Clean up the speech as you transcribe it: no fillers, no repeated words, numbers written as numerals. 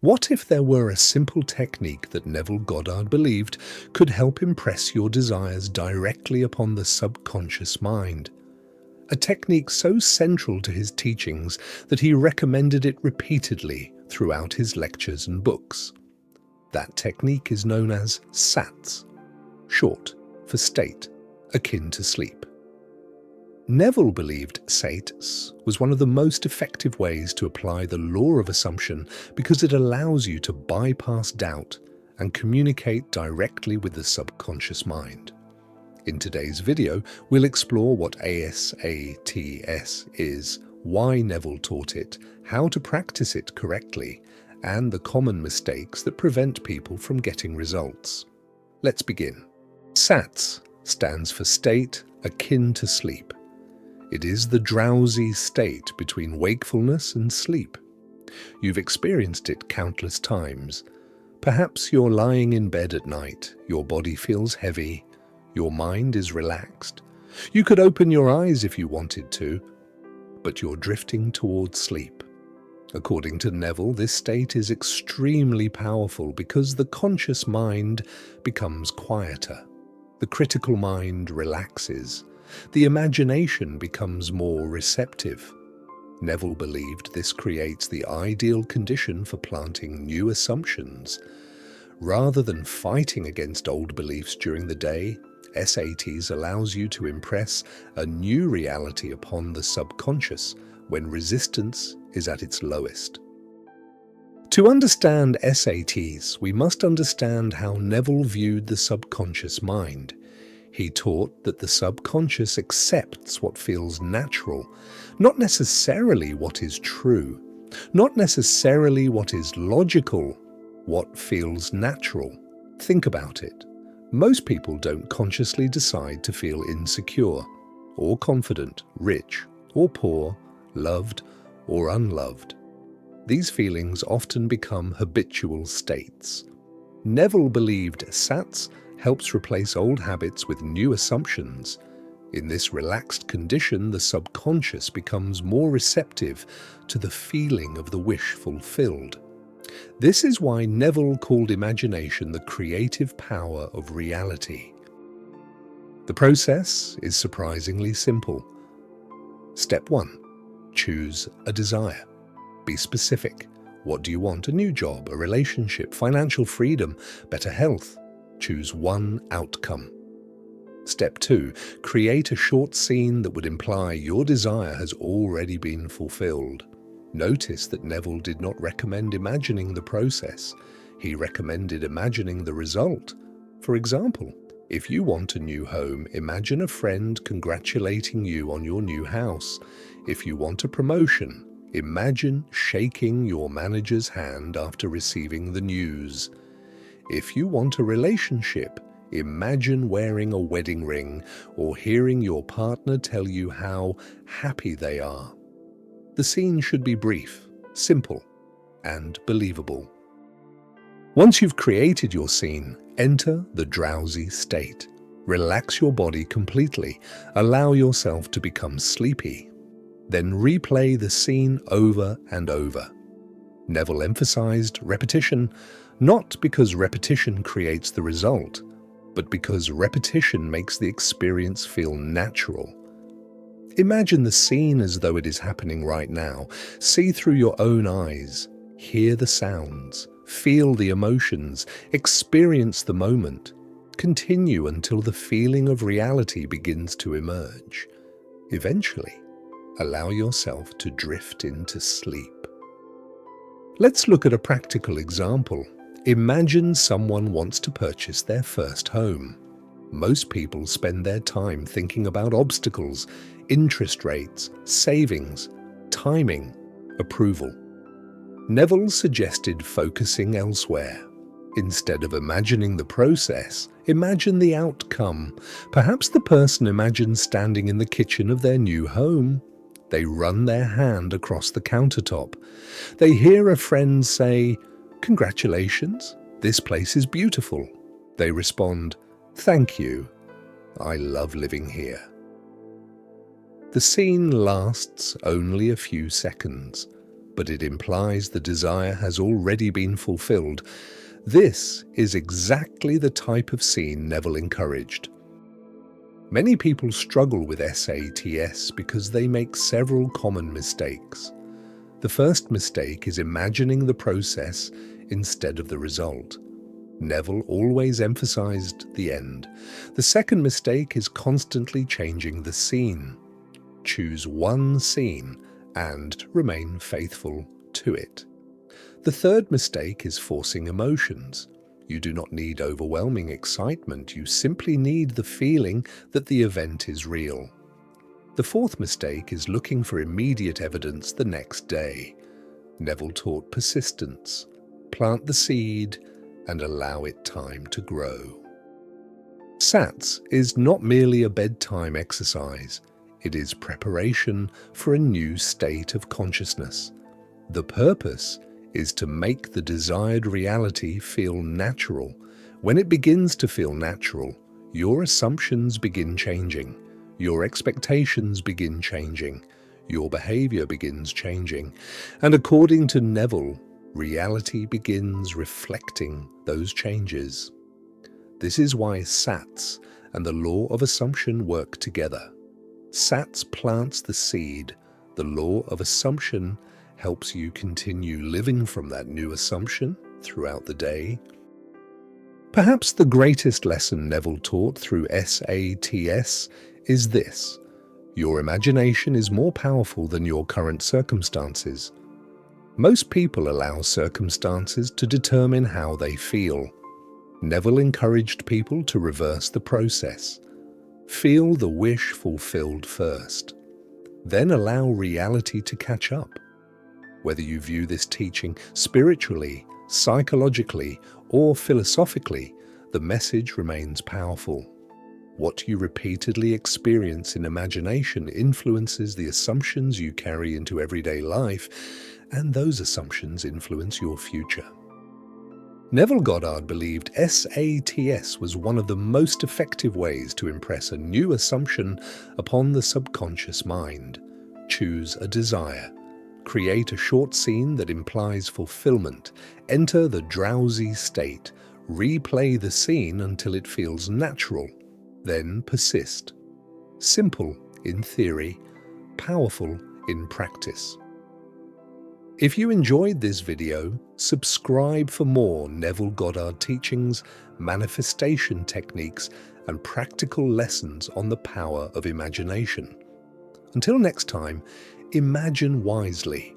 What if there were a simple technique that Neville Goddard believed could help impress your desires directly upon the subconscious mind? A technique so central to his teachings that he recommended it repeatedly throughout his lectures and books. That technique is known as S.A.T.S, short for state akin to sleep. Neville believed S.A.T.S was one of the most effective ways to apply the law of assumption because it allows you to bypass doubt and communicate directly with the subconscious mind. In today's video, we'll explore what S.A.T.S is, why Neville taught it, how to practice it correctly, and the common mistakes that prevent people from getting results. Let's begin. S.A.T.S stands for State Akin to Sleep. It is the drowsy state between wakefulness and sleep. You've experienced it countless times. Perhaps you're lying in bed at night, your body feels heavy, your mind is relaxed. You could open your eyes if you wanted to, but you're drifting towards sleep. According to Neville, this state is extremely powerful because the conscious mind becomes quieter. The critical mind relaxes. The imagination becomes more receptive. Neville believed this creates the ideal condition for planting new assumptions. Rather than fighting against old beliefs during the day, S.A.T.S allows you to impress a new reality upon the subconscious when resistance is at its lowest. To understand S.A.T.S, we must understand how Neville viewed the subconscious mind. He taught that the subconscious accepts what feels natural, not necessarily what is true, not necessarily what is logical, what feels natural. Think about it. Most people don't consciously decide to feel insecure, or confident, rich, or poor, loved, or unloved. These feelings often become habitual states. Neville believed S.A.T.S helps replace old habits with new assumptions. In this relaxed condition, the subconscious becomes more receptive to the feeling of the wish fulfilled. This is why Neville called imagination the creative power of reality. The process is surprisingly simple. Step 1. Choose a desire. Be specific. What do you want? A new job, a relationship, financial freedom, better health? Choose one outcome. Step 2. Create a short scene that would imply your desire has already been fulfilled. Notice that Neville did not recommend imagining the process. He recommended imagining the result. For example, if you want a new home, imagine a friend congratulating you on your new house. If you want a promotion, imagine shaking your manager's hand after receiving the news. If you want a relationship, imagine wearing a wedding ring or hearing your partner tell you how happy they are. The scene should be brief, simple, and believable. Once you've created your scene, enter the drowsy state. Relax your body completely. Allow yourself to become sleepy. Then replay the scene over and over. Neville emphasized repetition, not because repetition creates the result, but because repetition makes the experience feel natural. Imagine the scene as though it is happening right now. See through your own eyes, hear the sounds, feel the emotions, experience the moment. Continue until the feeling of reality begins to emerge. Eventually, allow yourself to drift into sleep. Let's look at a practical example. Imagine someone wants to purchase their first home. Most people spend their time thinking about obstacles, interest rates, savings, timing, approval. Neville suggested focusing elsewhere. Instead of imagining the process, imagine the outcome. Perhaps the person imagines standing in the kitchen of their new home. They run their hand across the countertop. They hear a friend say, "Congratulations, this place is beautiful." They respond, "Thank you, I love living here." The scene lasts only a few seconds, but it implies the desire has already been fulfilled. This is exactly the type of scene Neville encouraged. Many people struggle with S.A.T.S. because they make several common mistakes. The first mistake is imagining the process instead of the result. Neville always emphasized the end. The second mistake is constantly changing the scene. Choose one scene and remain faithful to it. The third mistake is forcing emotions. You do not need overwhelming excitement, you simply need the feeling that the event is real. The fourth mistake is looking for immediate evidence the next day. Neville taught persistence. Plant the seed and allow it time to grow. S.A.T.S is not merely a bedtime exercise. It is preparation for a new state of consciousness. The purpose is to make the desired reality feel natural. When it begins to feel natural, your assumptions begin changing, your expectations begin changing, your behavior begins changing, and according to Neville, reality begins reflecting those changes. This is why S.A.T.S and the law of assumption work together. S.A.T.S plants the seed. The law of assumption helps you continue living from that new assumption throughout the day. Perhaps the greatest lesson Neville taught through S.A.T.S is this: your imagination is more powerful than your current circumstances. Most people allow circumstances to determine how they feel. Neville encouraged people to reverse the process. Feel the wish fulfilled first. Then allow reality to catch up. Whether you view this teaching spiritually, psychologically, or philosophically, the message remains powerful. What you repeatedly experience in imagination influences the assumptions you carry into everyday life, and those assumptions influence your future. Neville Goddard believed S.A.T.S was one of the most effective ways to impress a new assumption upon the subconscious mind. Choose a desire. Create a short scene that implies fulfillment. Enter the drowsy state. Replay the scene until it feels natural. Then persist. Simple in theory, powerful in practice. If you enjoyed this video, subscribe for more Neville Goddard teachings, manifestation techniques, and practical lessons on the power of imagination. Until next time, imagine wisely.